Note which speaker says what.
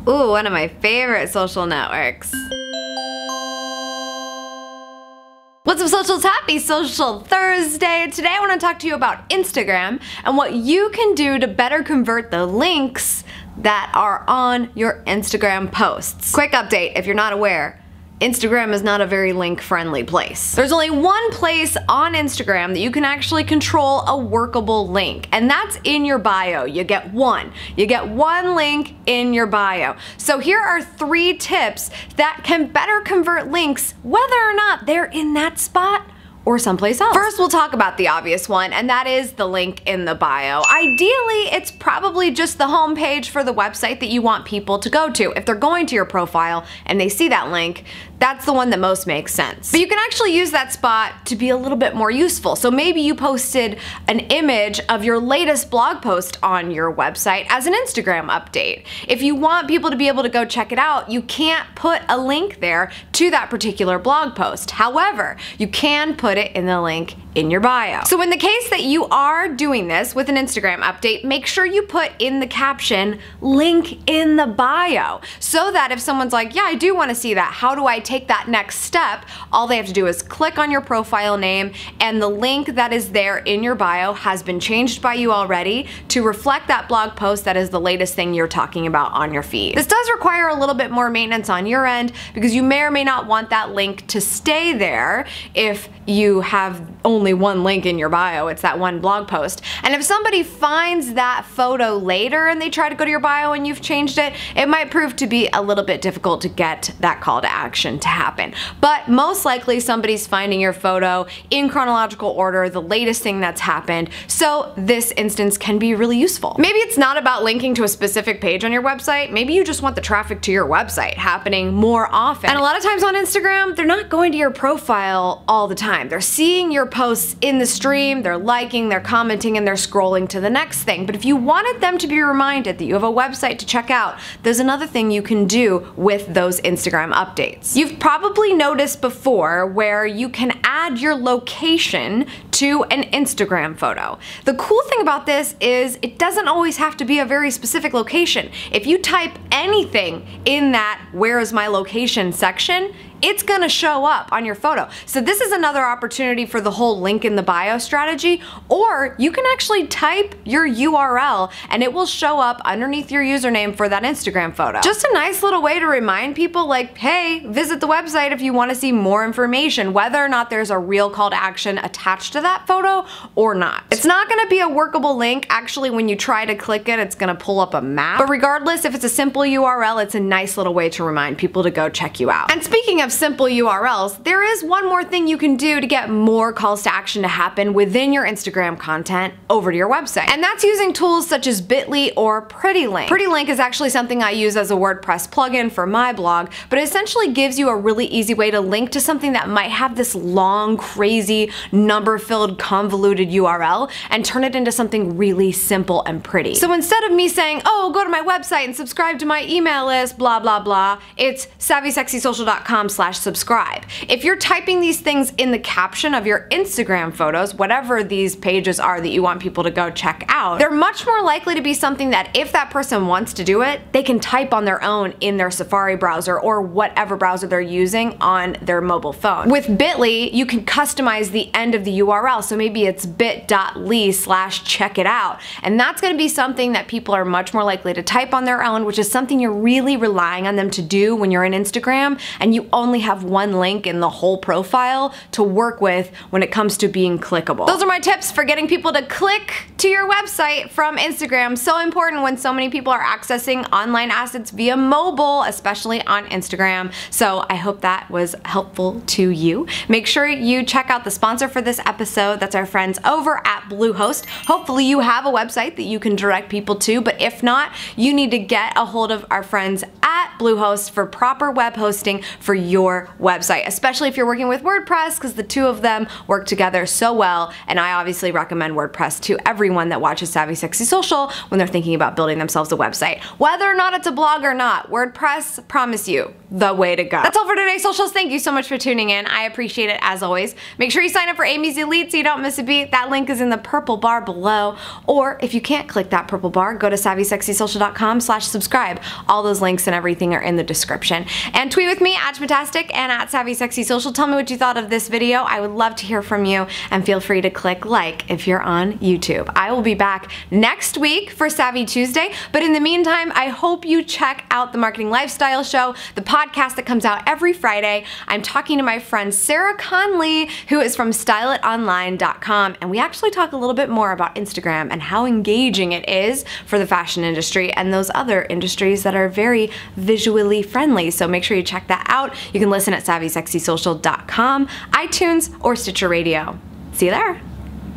Speaker 1: Ooh, one of my favorite social networks. What's up, socials? Happy Social Thursday! Today I want to talk to you about Instagram and what you can do to better convert the links that are on your Instagram posts. Quick update, if you're not aware, Instagram is not a very link-friendly place. There's only one place on Instagram that you can actually control a workable link, and that's in your bio. You get one. You get one link in your bio. So here are 3 tips that can better convert links whether or not they're in that spot or someplace else. First, we'll talk about the obvious one, and that is the link in the bio. Ideally, it's probably just the home page for the website that you want people to go to. If they're going to your profile and they see that link, that's the one that most makes sense. But you can actually use that spot to be a little bit more useful. So maybe you posted an image of your latest blog post on your website as an Instagram update. If you want people to be able to go check it out, you can't put a link there to that particular blog post. However, you can put it in the link in your bio. So in the case that you are doing this with an Instagram update, make sure you put in the caption, link in the bio, so that if someone's like, yeah, I do want to see that, how do I take that next step? All they have to do is click on your profile name, and the link that is there in your bio has been changed by you already to reflect that blog post that is the latest thing you're talking about on your feed. This does require a little bit more maintenance on your end because you may or may not want that link to stay there if you have only one link in your bio, it's that one blog post. And if somebody finds that photo later and they try to go to your bio and you've changed it, it might prove to be a little bit difficult to get that call to action to happen. But most likely somebody's finding your photo in chronological order, the latest thing that's happened, so this instance can be really useful. Maybe it's not about linking to a specific page on your website, maybe you just want the traffic to your website happening more often. And a lot of times on Instagram, they're not going to your profile all the time. They're seeing your posts in the stream, they're liking, they're commenting, and they're scrolling to the next thing. But if you wanted them to be reminded that you have a website to check out, there's another thing you can do with those Instagram updates. You've probably noticed before where you can add your location to an Instagram photo. The cool thing about this is it doesn't always have to be a very specific location. If you type anything in that "where is my location" section, it's gonna show up on your photo. So this is another opportunity for the whole link in the bio strategy, or you can actually type your URL and it will show up underneath your username for that Instagram photo. Just a nice little way to remind people like, hey, visit the website if you wanna see more information, whether or not there's a real call to action attached to that photo or not. It's not gonna be a workable link. Actually, when you try to click it, it's gonna pull up a map. But regardless, if it's a simple URL, it's a nice little way to remind people to go check you out. And speaking of simple URLs, there is one more thing you can do to get more calls to action to happen within your Instagram content over to your website. And that's using tools such as Bitly or PrettyLink. PrettyLink is actually something I use as a WordPress plugin for my blog, but it essentially gives you a really easy way to link to something that might have this long, crazy, number-filled, convoluted URL and turn it into something really simple and pretty. So instead of me saying, oh, go to my website and subscribe to my email list, blah, blah, blah, it's savvysexysocial.com/subscribe. If you're typing these things in the caption of your Instagram photos, whatever these pages are that you want people to go check out, they're much more likely to be something that if that person wants to do it, they can type on their own in their Safari browser or whatever browser they're using on their mobile phone. With Bitly, you can customize the end of the URL, so maybe it's bit.ly/checkitout, and that's going to be something that people are much more likely to type on their own, which is something you're really relying on them to do when you're in Instagram and you only have one link in the whole profile to work with when it comes to being clickable. Those are my tips for getting people to click to your website from Instagram. So important when so many people are accessing online assets via mobile, especially on Instagram. So I hope that was helpful to you. Make sure you check out the sponsor for this episode. That's our friends over at Bluehost. Hopefully you have a website that you can direct people to, but if not, you need to get a hold of our friends at Bluehost for proper web hosting for your website, especially if you're working with WordPress, because the two of them work together so well, and I obviously recommend WordPress to everyone that watches Savvy Sexy Social when they're thinking about building themselves a website. Whether or not it's a blog or not, WordPress, promise you, the way to go. That's all for today's socials. Thank you so much for tuning in. I appreciate it as always. Make sure you sign up for Amy's Elite so you don't miss a beat. That link is in the purple bar below. Or if you can't click that purple bar, go to savvysexysocial.com/subscribe. All those links and everything are in the description. And tweet with me at Schmittastic and at SavvySexySocial. Tell me what you thought of this video. I would love to hear from you, and feel free to click like if you're on YouTube. I will be back next week for Savvy Tuesday, but in the meantime, I hope you check out the Marketing Lifestyle Show, the podcast that comes out every Friday. I'm talking to my friend Sarah Conley, who is from styleitonline.com, and we actually talk a little bit more about Instagram and how engaging it is for the fashion industry and those other industries that are very visually friendly. So make sure you check that out. You can listen at SavvySexySocial.com, iTunes, or Stitcher Radio. See you there.